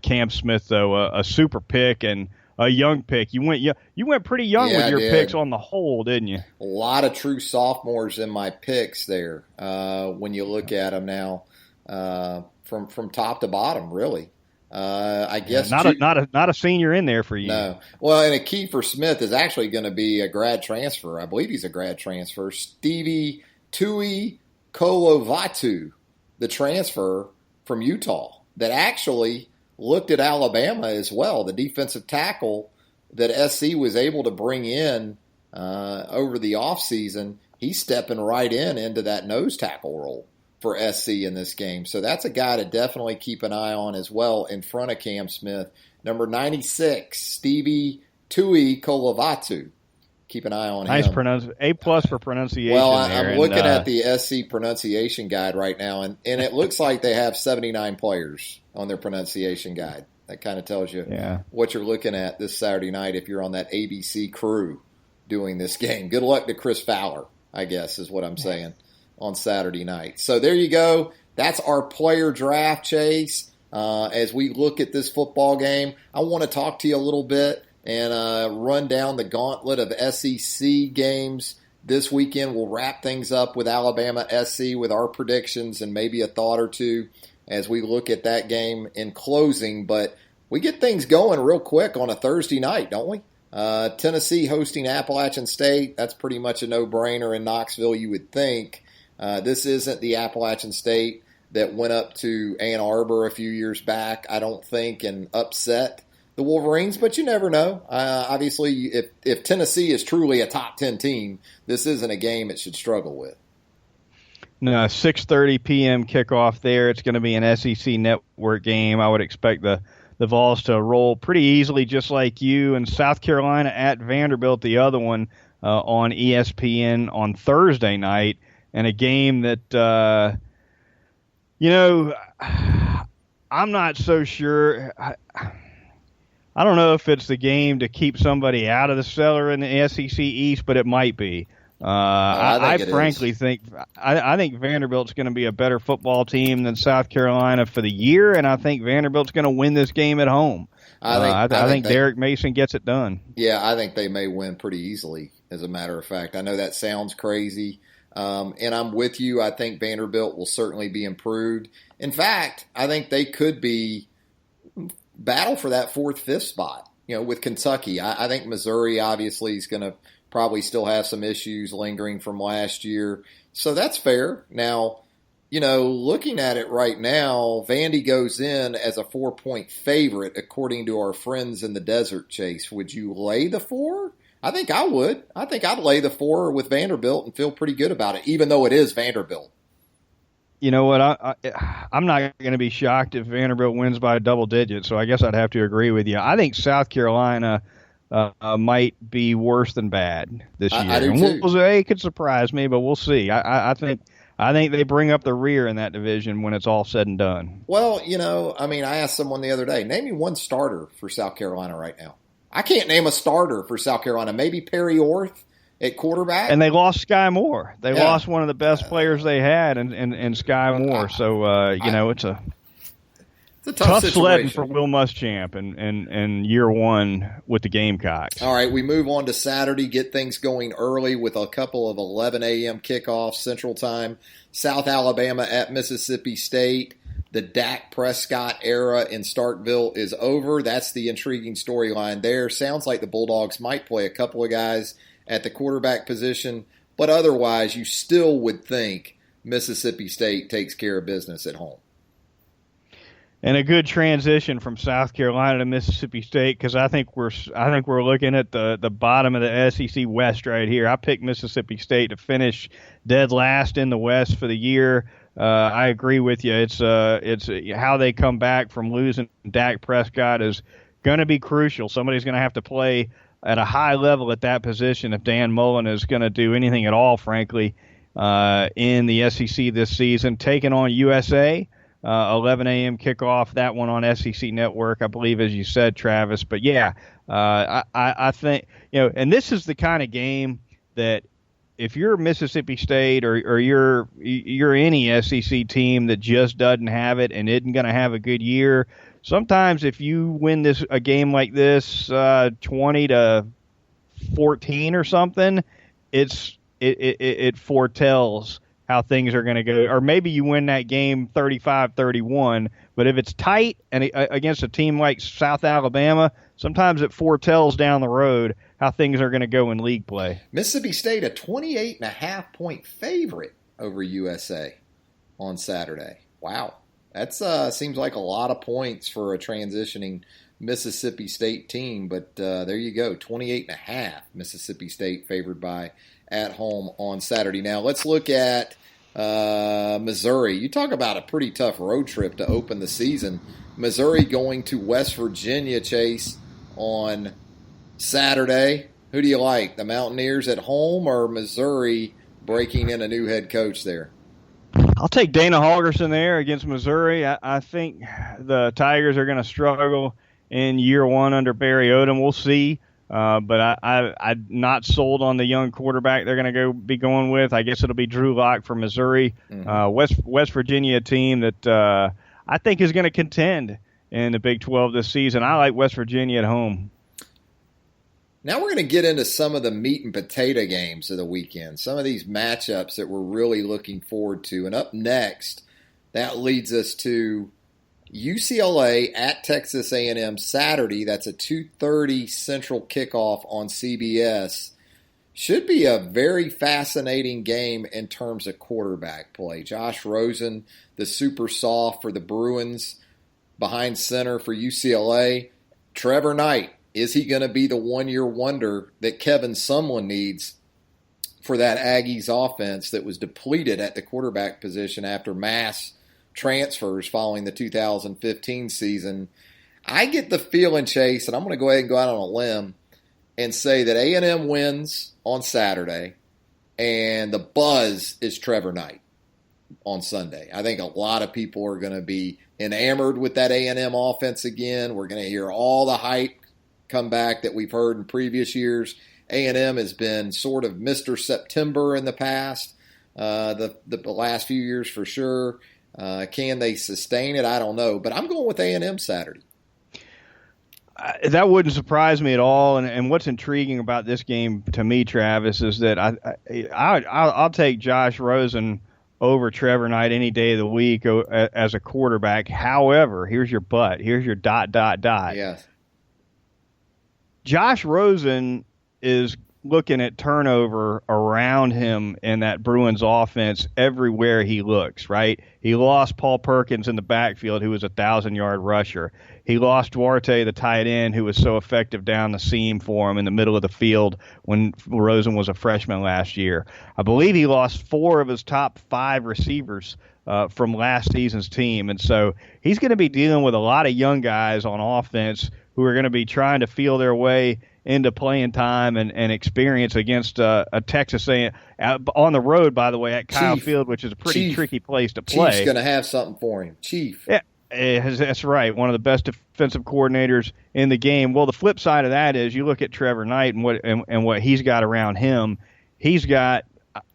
Cam Smith, though, a super pick and a young pick. You went pretty young with your picks on the whole, didn't you? A lot of true sophomores in my picks there. When you look at them now, from top to bottom, really. I guess not a senior in there for you. No. Well, and a key for Smith is actually going to be a grad transfer. I believe he's a grad transfer. Stevie Tui Kolovatu, the transfer from Utah, that actually looked at Alabama as well. The defensive tackle that SC was able to bring in over the offseason, he's stepping right into that nose tackle role for SC in this game. So that's a guy to definitely keep an eye on as well in front of Cam Smith. Number 96, Stevie Tui Kolovatu. Keep an eye on him. A+ for pronunciation. Well, I'm looking at the SC pronunciation guide right now, and it looks like they have 79 players on their pronunciation guide. That kind of tells you what you're looking at this Saturday night if you're on that ABC crew doing this game. Good luck to Chris Fowler, I guess, is what I'm saying, on Saturday night. So there you go. That's our player draft, Chase. As we look at this football game, I want to talk to you a little bit and run down the gauntlet of SEC games this weekend. We'll wrap things up with Alabama SC with our predictions and maybe a thought or two as we look at that game in closing. But we get things going real quick on a Thursday night, don't we? Tennessee hosting Appalachian State. That's pretty much a no-brainer in Knoxville, you would think. This isn't the Appalachian State that went up to Ann Arbor a few years back, I don't think, and upset the Wolverines, but you never know. Obviously, if Tennessee is truly a top 10 team, this isn't a game it should struggle with. No, 6:30 p.m. kickoff there. It's going to be an SEC network game. I would expect the Vols to roll pretty easily, just like you. And South Carolina at Vanderbilt, the other one, on ESPN on Thursday night. And a game that, I'm not so sure. I don't know if it's the game to keep somebody out of the cellar in the SEC East, but it might be. I frankly think Vanderbilt's going to be a better football team than South Carolina for the year, and I think Vanderbilt's going to win this game at home. I think Derek Mason gets it done. Yeah, I think they may win pretty easily, as a matter of fact. I know that sounds crazy, and I'm with you. I think Vanderbilt will certainly be improved. In fact, I think they could be battle for that 4th, 5th spot, with Kentucky. I think Missouri obviously is going to probably still have some issues lingering from last year. So that's fair. Now, looking at it right now, Vandy goes in as a 4-point favorite, according to our friends in the desert, Chase. Would you lay the 4? I think I would. I think I'd lay the 4 with Vanderbilt and feel pretty good about it, even though it is Vanderbilt. You know what? I'm not going to be shocked if Vanderbilt wins by double digits, so I guess I'd have to agree with you. I think South Carolina might be worse than bad this year. I do too. It could surprise me, but we'll see. I think they bring up the rear in that division when it's all said and done. Well, I asked someone the other day, name me one starter for South Carolina right now. I can't name a starter for South Carolina. Maybe Perry Orth at quarterback. And they lost Sky Moore. They lost one of the best players they had in Sky Moore. So, it's a a tough sledding situation for Will Muschamp and year one with the Gamecocks. All right, we move on to Saturday, get things going early with a couple of 11 a.m. kickoffs Central Time. South Alabama at Mississippi State. The Dak Prescott era in Starkville is over. That's the intriguing storyline there. Sounds like the Bulldogs might play a couple of guys at the quarterback position, but otherwise you still would think Mississippi State takes care of business at home. And a good transition from South Carolina to Mississippi State, because I think we're looking at the bottom of the SEC West right here. I picked Mississippi State to finish dead last in the West for the year. I agree with you. It's how they come back from losing Dak Prescott is going to be crucial. Somebody's going to have to play at a high level at that position if Dan Mullen is going to do anything at all, frankly, in the SEC this season. Taking on USA. 11 a.m. kickoff, that one on SEC Network, I believe, as you said, Travis. But yeah, I think, and this is the kind of game that if you're Mississippi State or you're any SEC team that just doesn't have it and isn't going to have a good year, sometimes if you win a game like this, 20-14 or something, it foretells how things are going to go. Or maybe you win that game 35-31, but if it's tight and against a team like South Alabama, sometimes it foretells down the road how things are going to go in league play. Mississippi State, a 28.5-point favorite over USA on Saturday. Wow. That seems like a lot of points for a transitioning Mississippi State team, but there you go, 28.5 Mississippi State favored by at home on Saturday. Now let's look at Missouri. You talk about a pretty tough road trip to open the season. Missouri going to West Virginia, Chase, on Saturday. Who do you like, the Mountaineers at home or Missouri breaking in a new head coach there? I'll take Dana Holgorsen there against Missouri. I think the Tigers are going to struggle in year one under Barry Odom. We'll see. But I'm not sold on the young quarterback they're going to be going with. I guess it'll be Drew Lock for Missouri. Mm-hmm. West Virginia, a team that I think is going to contend in the Big 12 this season. I like West Virginia at home. Now we're going to get into some of the meat and potato games of the weekend, some of these matchups that we're really looking forward to. And up next, that leads us to UCLA at Texas A&M Saturday. That's a 2:30 Central kickoff on CBS. Should be a very fascinating game in terms of quarterback play. Josh Rosen, the super soft for the Bruins, behind center for UCLA. Trevor Knight, is he going to be the one-year wonder that Kevin Sumlin needs for that Aggies offense that was depleted at the quarterback position after mass transfers following the 2015 season? I get the feeling, Chase, and I'm going to go ahead and go out on a limb and say that A&M wins on Saturday and the buzz is Trevor Knight on Sunday. I think a lot of people are going to be enamored with that A&M offense again. We're going to hear all the hype come back that we've heard in previous years. A&M has been sort of Mr. September in the past, the last few years for sure. Can they sustain it? I don't know. But I'm going with A&M Saturday. That wouldn't surprise me at all. And what's intriguing about this game to me, Travis, is that I'll take Josh Rosen over Trevor Knight any day of the week as a quarterback. However, here's your but. Here's your ... Yes. Josh Rosen is looking at turnover around him in that Bruins offense everywhere he looks, right? He lost Paul Perkins in the backfield, who was a 1,000-yard rusher. He lost Duarte, the tight end, who was so effective down the seam for him in the middle of the field when Rosen was a freshman last year. I believe he lost 4 of his top 5 receivers from last season's team. And so he's going to be dealing with a lot of young guys on offense who are going to be trying to feel their way into playing time and experience against a Texas A&M on the road, by the way, at Kyle Field, which is a pretty tricky place to play. Chief's going to have something for him. Chief. Yeah, that's right. One of the best defensive coordinators in the game. Well, the flip side of that is you look at Trevor Knight and what he's got around him. He's got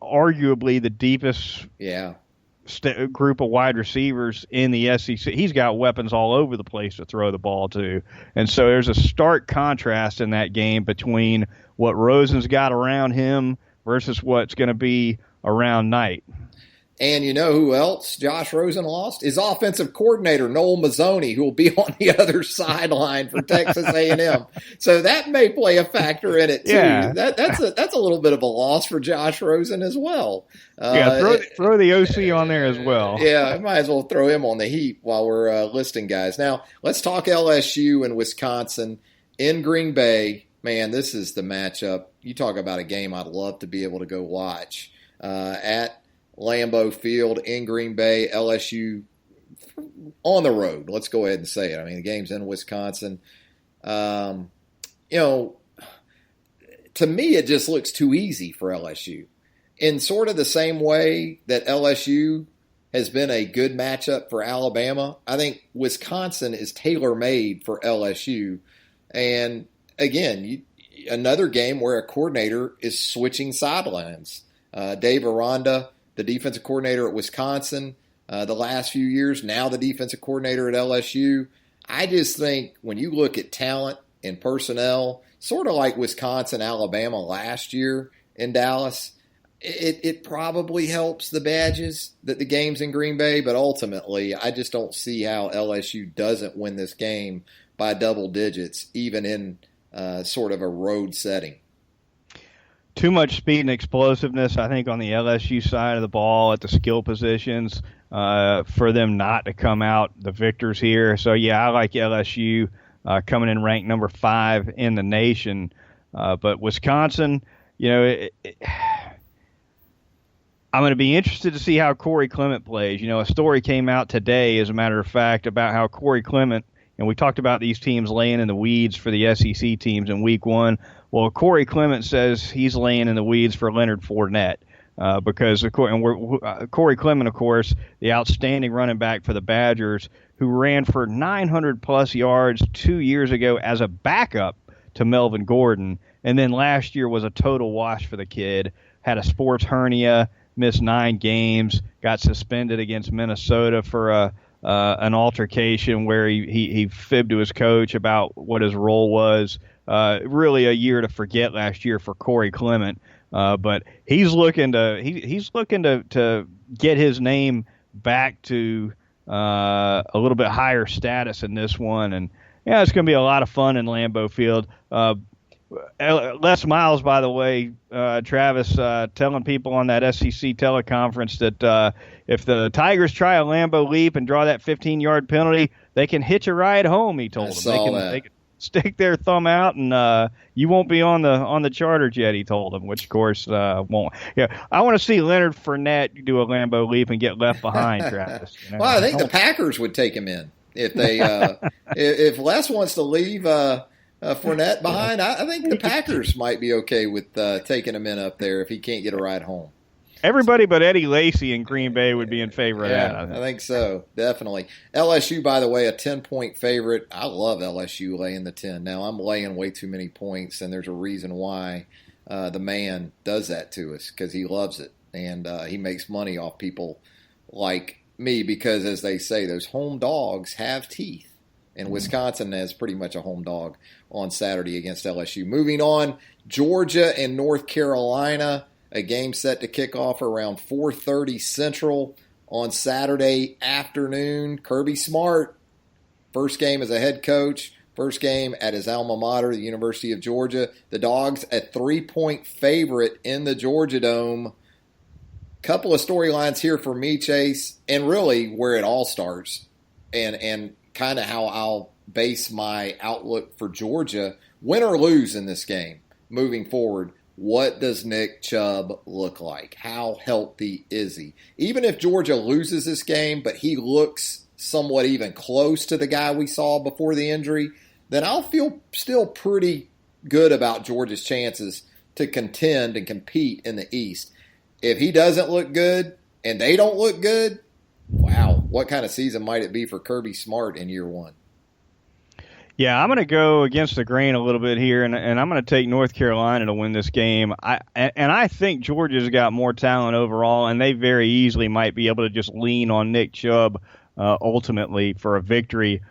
arguably the deepest group of wide receivers in the SEC. He's got weapons all over the place to throw the ball to. And so there's a stark contrast in that game between what Rosen's got around him versus what's going to be around Knight. And you know who else Josh Rosen lost? His offensive coordinator, Noel Mazzoni, who will be on the other sideline for Texas A&M. So that may play a factor in it, too. Yeah. That's a little bit of a loss for Josh Rosen as well. Throw the OC on there as well. Yeah, I might as well throw him on the heap while we're listing guys. Now, let's talk LSU and Wisconsin in Green Bay. Man, this is the matchup. You talk about a game I'd love to be able to go watch at Lambeau Field in Green Bay, LSU on the road. Let's go ahead and say it. I mean, the game's in Wisconsin. To me, it just looks too easy for LSU. In sort of the same way that LSU has been a good matchup for Alabama, I think Wisconsin is tailor-made for LSU. And again, another game where a coordinator is switching sidelines. Dave Aranda, the defensive coordinator at Wisconsin the last few years, now the defensive coordinator at LSU. I just think when you look at talent and personnel, sort of like Wisconsin, Alabama last year in Dallas, it probably helps the Badgers that the game's in Green Bay, but ultimately I just don't see how LSU doesn't win this game by double digits, even in sort of a road setting. Too much speed and explosiveness, I think, on the LSU side of the ball at the skill positions for them not to come out the victors here. So, yeah, I like LSU coming in ranked number 5 in the nation. But Wisconsin, I'm going to be interested to see how Corey Clement plays. A story came out today, as a matter of fact, about how Corey Clement, and we talked about these teams laying in the weeds for the SEC teams in week 1. Well, Corey Clement says he's laying in the weeds for Leonard Fournette because Corey Clement, of course, the outstanding running back for the Badgers, who ran for 900-plus yards 2 years ago as a backup to Melvin Gordon, and then last year was a total wash for the kid, had a sports hernia, missed 9 games, got suspended against Minnesota for an altercation where he fibbed to his coach about what his role was. Really a year to forget last year for Corey Clement, but he's looking to get his name back to a little bit higher status in this one, and yeah, it's going to be a lot of fun in Lambeau Field. Les Miles, by the way, Travis, telling people on that SEC teleconference that if the Tigers try a Lambeau leap and draw that 15-yard penalty, they can hitch a ride home. He told them they can stick their thumb out, and you won't be on the charter jet. He told them, which of course won't. Yeah, I want to see Leonard Fournette do a Lambeau leap and get left behind, Travis. Well, I think the Packers would take him in if they if Les wants to leave Fournette behind. I think the Packers might be okay with taking him in up there if he can't get a ride home. Everybody but Eddie Lacy in Green Bay would be in favor of that. I think so, definitely. LSU, by the way, a 10-point favorite. I love LSU laying the 10. Now, I'm laying way too many points, and there's a reason why the man does that to us, because he loves it, and he makes money off people like me because, as they say, those home dogs have teeth. And Wisconsin has pretty much a home dog on Saturday against LSU. Moving on, Georgia and North Carolina, a game set to kick off around 4:30 Central on Saturday afternoon. Kirby Smart, first game as a head coach, first game at his alma mater, the University of Georgia. The Dogs a 3-point favorite in the Georgia Dome. Couple of storylines here for me, Chase, and really where it all starts, and kind of how I'll base my outlook for Georgia, win or lose in this game moving forward. What does Nick Chubb look like? How healthy is he? Even if Georgia loses this game, but he looks somewhat even close to the guy we saw before the injury, then I'll feel still pretty good about Georgia's chances to contend and compete in the East. If he doesn't look good and they don't look good, wow, what kind of season might it be for Kirby Smart in year 1? Yeah, I'm going to go against the grain a little bit here, and I'm going to take North Carolina to win this game. I think Georgia's got more talent overall, and they very easily might be able to just lean on Nick Chubb ultimately for a victory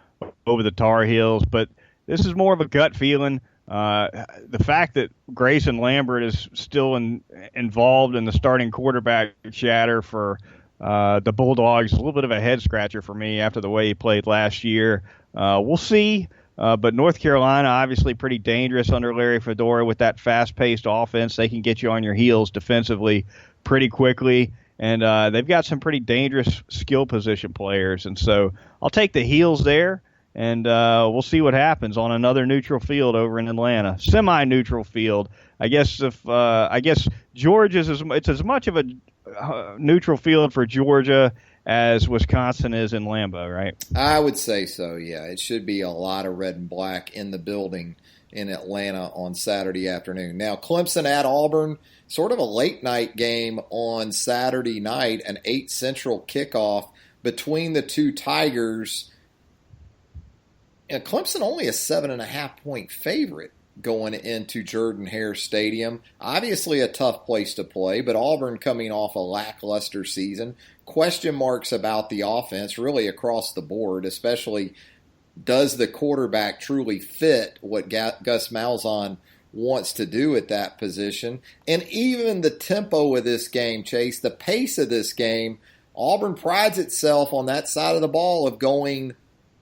over the Tar Heels. But this is more of a gut feeling. The fact that Grayson Lambert is still involved in the starting quarterback chatter for the Bulldogs is a little bit of a head scratcher for me after the way he played last year. We'll see. But North Carolina, obviously pretty dangerous under Larry Fedora with that fast-paced offense. They can get you on your heels defensively pretty quickly, and they've got some pretty dangerous skill position players. And so I'll take the Heels there, and we'll see what happens on another neutral field over in Atlanta. Semi-neutral field. I guess Georgia's it's as much of a neutral field for Georgia as Wisconsin is in Lambeau, right? I would say so, yeah. It should be a lot of red and black in the building in Atlanta on Saturday afternoon. Now, Clemson at Auburn, sort of a late-night game on Saturday night, an 8 Central kickoff between the two Tigers. And Clemson only a 7.5-point favorite going into Jordan-Hare Stadium. Obviously a tough place to play, but Auburn coming off a lackluster season. Question marks about the offense really across the board, especially does the quarterback truly fit what Gus Malzahn wants to do at that position? And even the tempo of this game, Chase, the pace of this game, Auburn prides itself on that side of the ball of going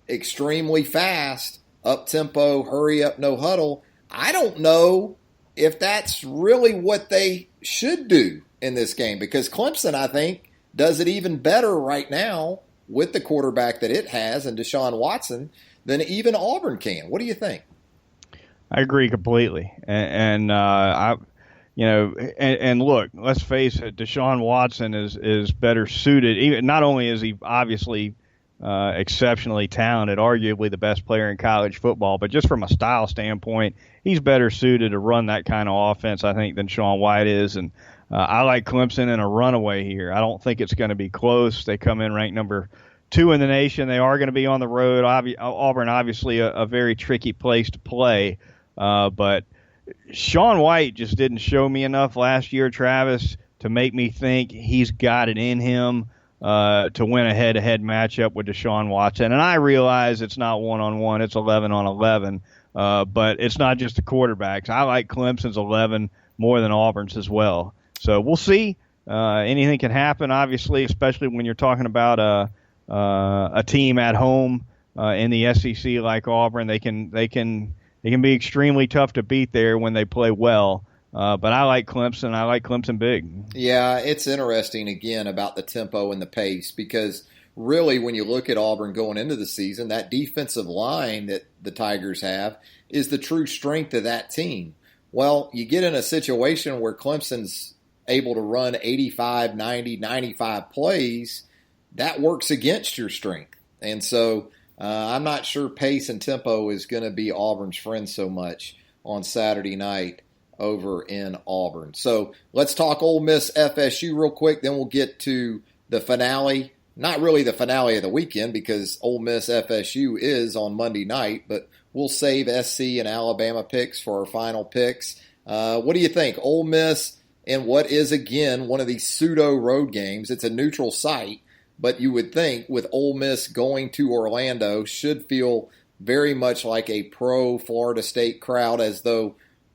extremely fast, up-tempo, hurry up, no huddle. I don't know if that's really what they should do in this game because Clemson, I think, does it even better right now with the quarterback that it has and Deshaun Watson than even Auburn can. What do you think? I agree completely. And look, let's face it, Deshaun Watson is better suited. Even not only is he obviously exceptionally talented, arguably the best player in college football, but just from a style standpoint, he's better suited to run that kind of offense, I think, than Sean White is. And I like Clemson in a runaway here. I don't think it's going to be close. They come in ranked number 2 in the nation. They are going to be on the road. Auburn, obviously, a very tricky place to play. But Sean White just didn't show me enough last year, Travis, to make me think he's got it in him to win a head-to-head matchup with Deshaun Watson. And I realize it's not 1-on-1, it's 11-on-11, but it's not just the quarterbacks. I like Clemson's 11 more than Auburn's as well. So we'll see. Anything can happen, obviously, especially when you're talking about a team at home in the SEC like Auburn. They can be extremely tough to beat there when they play well. But I like Clemson. I like Clemson big. Yeah, it's interesting, again, about the tempo and the pace because really when you look at Auburn going into the season, that defensive line that the Tigers have is the true strength of that team. Well, you get in a situation where Clemson's able to run 85, 90, 95 plays, that works against your strength. And so I'm not sure pace and tempo is going to be Auburn's friend so much on Saturday night over in Auburn. So let's talk Ole Miss FSU real quick, then we'll get to the finale. Not really the finale of the weekend because Ole Miss FSU is on Monday night, but we'll save SC and Alabama picks for our final picks. What do you think? Ole Miss in what is, again, one of these pseudo road games. It's a neutral site, but you would think with Ole Miss going to Orlando should feel very much like a pro-Florida State crowd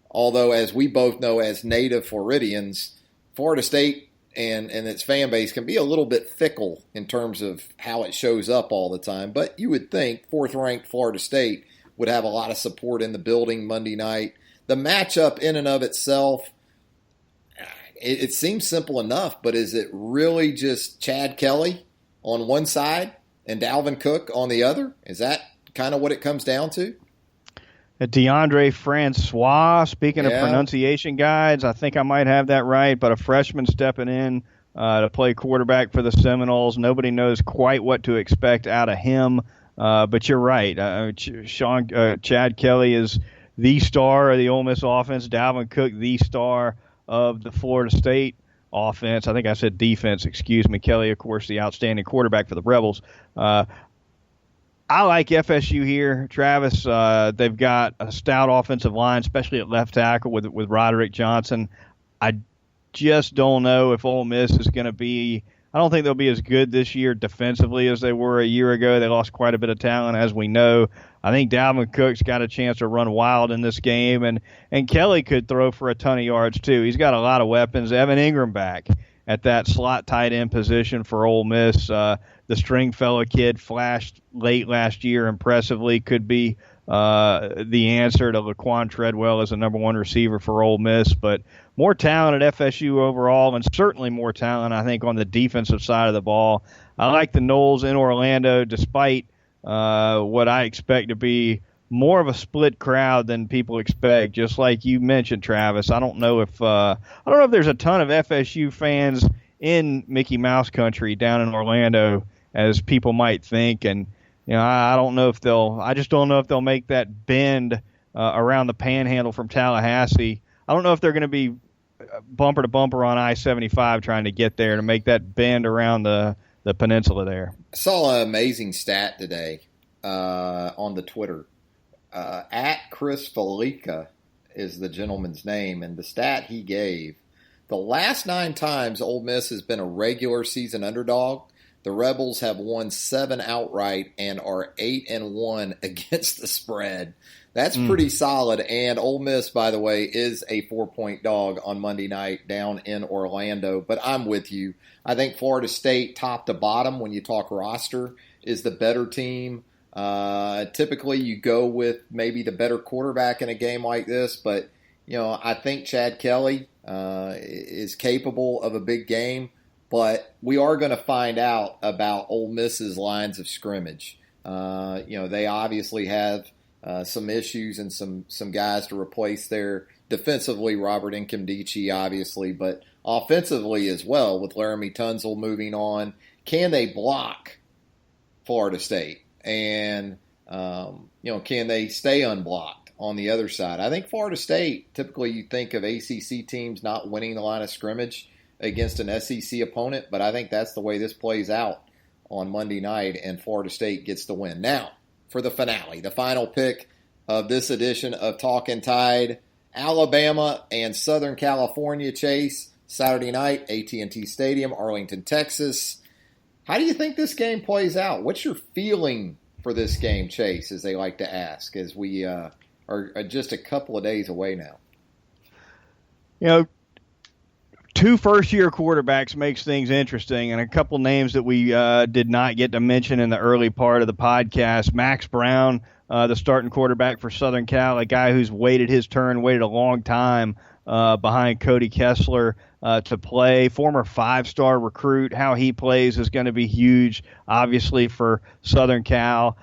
although as we both know as native Floridians, Florida State and its fan base can be a little bit fickle in terms of how it shows up all the time. But you would think fourth-ranked Florida State would have a lot of support in the building Monday night. The matchup in and of itself, it seems simple enough, but is it really just Chad Kelly on one side and Dalvin Cook on the other? Is that kind of what it comes down to? DeAndre Francois, speaking of pronunciation guides, I think I might have that right, but a freshman stepping in to play quarterback for the Seminoles. Nobody knows quite what to expect out of him, but you're right. Chad Kelly is the star of the Ole Miss offense. Dalvin Cook, the star of the Florida State offense. I think I said defense, excuse me. Kelly, of course, the outstanding quarterback for the Rebels. I like FSU here, Travis. They've got a stout offensive line, especially at left tackle with Roderick Johnson. I just don't know if Ole Miss is going to be – I don't think they'll be as good this year defensively as they were a year ago. They lost quite a bit of talent, as we know. I think Dalvin Cook's got a chance to run wild in this game, and Kelly could throw for a ton of yards too. He's got a lot of weapons. Evan Ingram back at that slot tight end position for Ole Miss. The Stringfellow kid flashed late last year impressively, could be the answer to Laquan Treadwell as a number one receiver for Ole Miss. But more talent at FSU overall, and certainly more talent, I think, on the defensive side of the ball. I like the Noles in Orlando, despite what I expect to be more of a split crowd than people expect. Just like you mentioned, Travis, I don't know if there's a ton of FSU fans in Mickey Mouse country down in Orlando as people might think, and I don't know if they'll make that bend around the Panhandle from Tallahassee. I don't know if they're going to be bumper to bumper on I-75 trying to get there to make that bend around the peninsula there. I saw an amazing stat today on the Twitter. At Chris Felica is the gentleman's name, and the stat he gave, the last 9 times Ole Miss has been a regular season underdog, the Rebels have won 7 outright and are 8-1 against the spread. That's pretty solid. And Ole Miss, by the way, is a 4-point dog on Monday night down in Orlando. But I'm with you. I think Florida State, top to bottom, when you talk roster, is the better team. Typically, you go with maybe the better quarterback in a game like this. But, I think Chad Kelly is capable of a big game. But we are going to find out about Ole Miss's lines of scrimmage. They obviously have some issues and some guys to replace there. Defensively, Robert Nkemdiche, obviously, but offensively as well, with Laramie Tunsil moving on. Can they block Florida State? And, can they stay unblocked on the other side? I think Florida State, typically you think of ACC teams not winning the line of scrimmage against an SEC opponent, but I think that's the way this plays out on Monday night, and Florida State gets the win. Now, for the finale, the final pick of this edition of Talkin Tide, Alabama and Southern California, Chase, Saturday night, AT&T Stadium, Arlington, Texas. How do you think this game plays out? What's your feeling for this game, Chase, as they like to ask, as we are just a couple of days away now? 2 first-year quarterbacks makes things interesting, and a couple names that we did not get to mention in the early part of the podcast. Max Brown, the starting quarterback for Southern Cal, a guy who's waited a long time behind Cody Kessler to play. Former 5-star recruit. How he plays is going to be huge, obviously, for Southern Cal.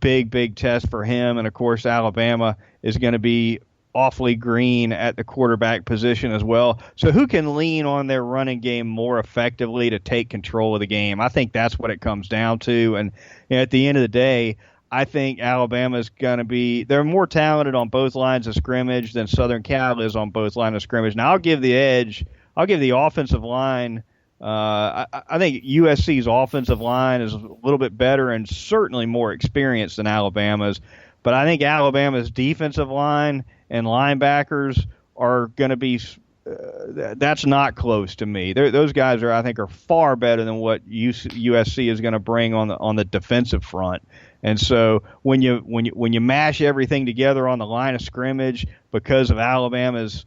Big test for him, and, of course, Alabama is going to be awfully green at the quarterback position as well. So who can lean on their running game more effectively to take control of the game? I think that's what it comes down to. And at the end of the day, I think Alabama's going to be – they're more talented on both lines of scrimmage than Southern Cal is on both lines of scrimmage. Now, I'll give the edge – I'll give the offensive line I think USC's offensive line is a little bit better and certainly more experienced than Alabama's. But I think Alabama's defensive line and linebackers are going to be that's not close to me. Those guys I think are far better than what USC is going to bring on the defensive front. And so when you mash everything together on the line of scrimmage because of Alabama's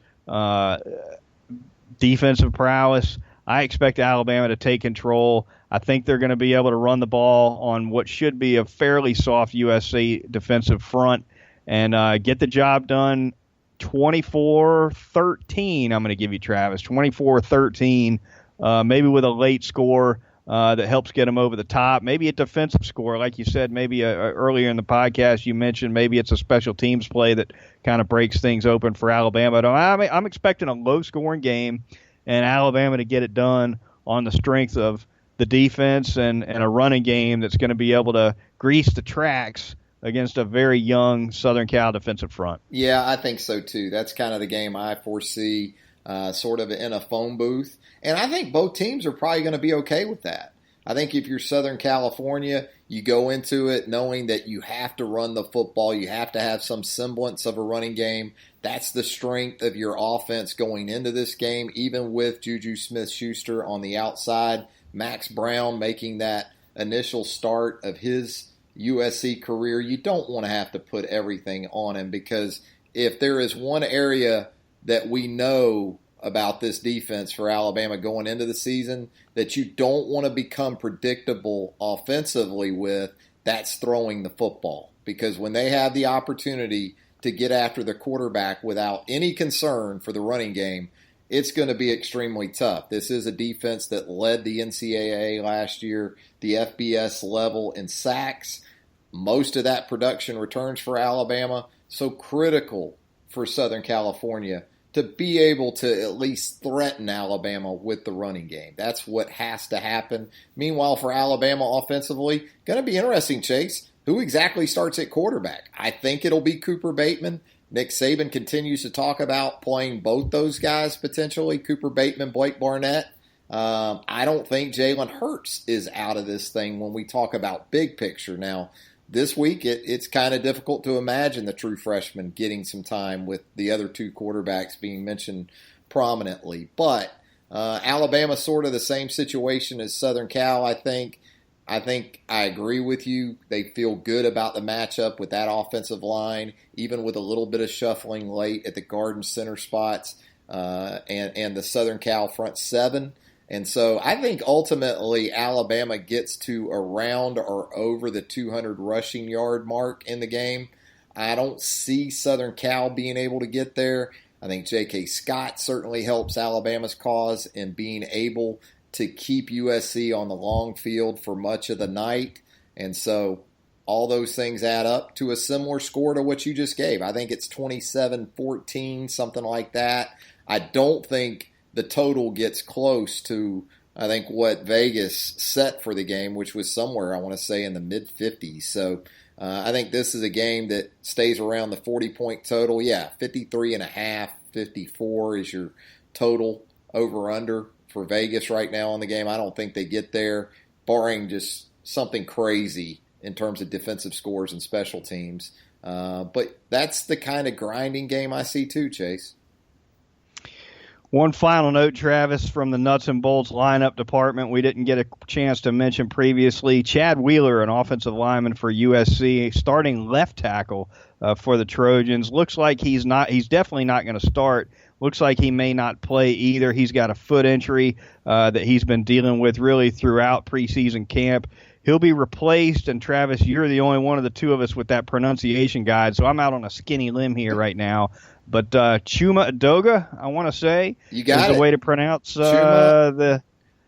defensive prowess, I expect Alabama to take control. I think they're going to be able to run the ball on what should be a fairly soft USC defensive front and get the job done. 24-13, I'm going to give you, Travis. 24-13, maybe with a late score that helps get them over the top. Maybe a defensive score, like you said, maybe earlier in the podcast you mentioned maybe it's a special teams play that kind of breaks things open for Alabama. I'm expecting a low-scoring game and Alabama to get it done on the strength of the defense and a running game that's going to be able to grease the tracks against a very young Southern Cal defensive front. Yeah, I think so too. That's kind of the game I foresee sort of in a phone booth. And I think both teams are probably going to be okay with that I think if you're Southern California, you go into it knowing that you have to run the football. You have to have some semblance of a running game. That's the strength of your offense going into this game, even with Juju Smith-Schuster on the outside. Max Brown making that initial start of his USC career. You don't want to have to put everything on him, because if there is one area that we know about this defense for Alabama going into the season that you don't want to become predictable offensively with, that's throwing the football. Because when they have the opportunity to get after the quarterback without any concern for the running game, it's going to be extremely tough. This is a defense that led the NCAA last year, the FBS level in sacks. Most of that production returns for Alabama, so critical for Southern California to be able to at least threaten Alabama with the running game. That's what has to happen. Meanwhile, for Alabama offensively, going to be interesting, Chase. Who exactly starts at quarterback? I think it'll be Cooper Bateman. Nick Saban continues to talk about playing both those guys potentially, Cooper Bateman, Blake Barnett. I don't think Jalen Hurts is out of this thing when we talk about big picture. Now, this week, it's kind of difficult to imagine the true freshman getting some time with the other two quarterbacks being mentioned prominently. But Alabama's sort of the same situation as Southern Cal, I think. I agree with you. They feel good about the matchup with that offensive line, even with a little bit of shuffling late at the guard and center spots and the Southern Cal front seven. And so I think ultimately Alabama gets to around or over the 200 rushing yard mark in the game. I don't see Southern Cal being able to get there. I think J.K. Scott certainly helps Alabama's cause in being able to keep USC on the long field for much of the night. And so all those things add up to a similar score to what you just gave. I think it's 27-14, something like that. I don't think the total gets close to, I think, what Vegas set for the game, which was somewhere, I want to say, in the mid-50s. So I think this is a game that stays around the 40-point total. Yeah, 53.5, 54 is your total over-under for Vegas right now on the game. I don't think they get there, barring just something crazy in terms of defensive scores and special teams. But that's the kind of grinding game I see too, Chase. One final note, Travis, from the nuts and bolts lineup department we didn't get a chance to mention previously. Chad Wheeler, an offensive lineman for USC, starting left tackle for the Trojans. Looks like he's definitely not going to start. Looks like he may not play either. He's got a foot injury that he's been dealing with really throughout preseason camp. He'll be replaced, and Travis, you're the only one of the two of us with that pronunciation guide, so I'm out on a skinny limb here right now. But Chuma Udoga, I want to say, you got is the way to pronounce the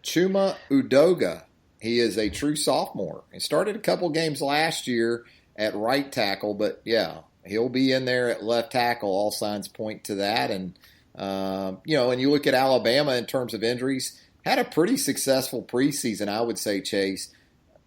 Chuma Udoga. He is a true sophomore. He started a couple games last year at right tackle, but yeah, he'll be in there at left tackle. All signs point to that. And and you look at Alabama in terms of injuries, had a pretty successful preseason, I would say, Chase.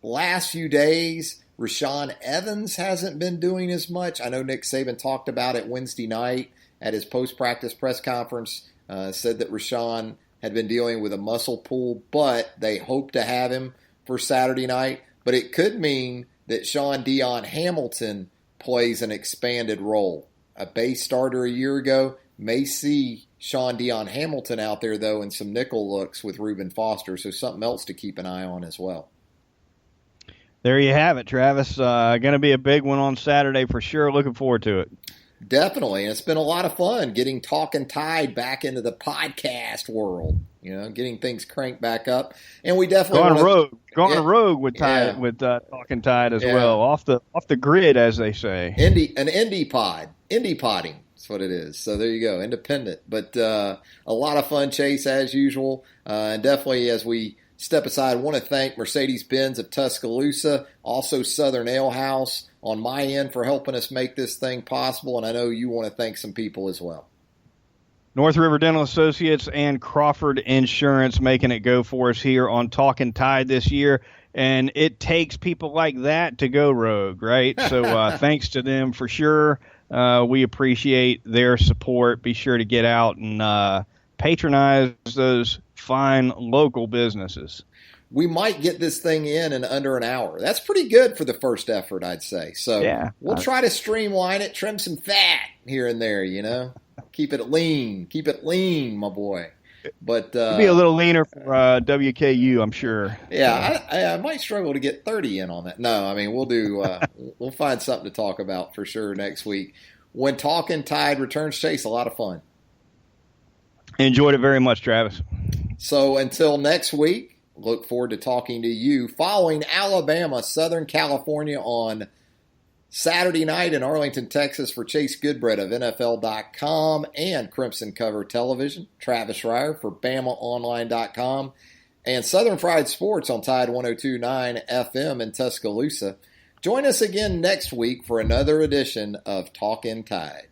Last few days, Rashaan Evans hasn't been doing as much. I know Nick Saban talked about it Wednesday night at his post-practice press conference, said that Rashaan had been dealing with a muscle pull, but they hope to have him for Saturday night. But it could mean that Sean Dion Hamilton plays an expanded role. A base starter a year ago, may see Sean Dion Hamilton out there, though, in some nickel looks with Reuben Foster, so something else to keep an eye on as well. There you have it, Travis. Going to be a big one on Saturday for sure. Looking forward to it. Definitely, and it's been a lot of fun getting Talkin Tide back into the podcast world. Getting things cranked back up, and we definitely going rogue with Talkin Tide as well, off the grid, as they say. Indie podding. That's what it is. So there you go, independent, but a lot of fun, Chase, as usual, and definitely as we step aside, I want to thank Mercedes-Benz of Tuscaloosa, also Southern Ale House on my end for helping us make this thing possible, and I know you want to thank some people as well. North River Dental Associates and Crawford Insurance making it go for us here on Talkin Tide this year, and it takes people like that to go rogue, right? So thanks to them for sure. We appreciate their support. Be sure to get out and patronize those fine local businesses. we might get this thing in under an hour. That's pretty good for the first effort, I'd say. So we'll try to streamline it, trim some fat here and there, Keep it lean, my boy. But be a little leaner for WKU, I'm sure. Yeah, I might struggle to get 30 in on that. No, I mean, we'll do. We'll find something to talk about for sure next week when Talkin Tide returns. Chase, a lot of fun. Enjoyed it very much, Travis. So until next week, look forward to talking to you following Alabama, Southern California on Saturday night in Arlington, Texas for Chase Goodbread of NFL.com and Crimson Cover Television. Travis Reier for BamaOnline.com and Southern Fried Sports on Tide 102.9 FM in Tuscaloosa. Join us again next week for another edition of Talkin Tide.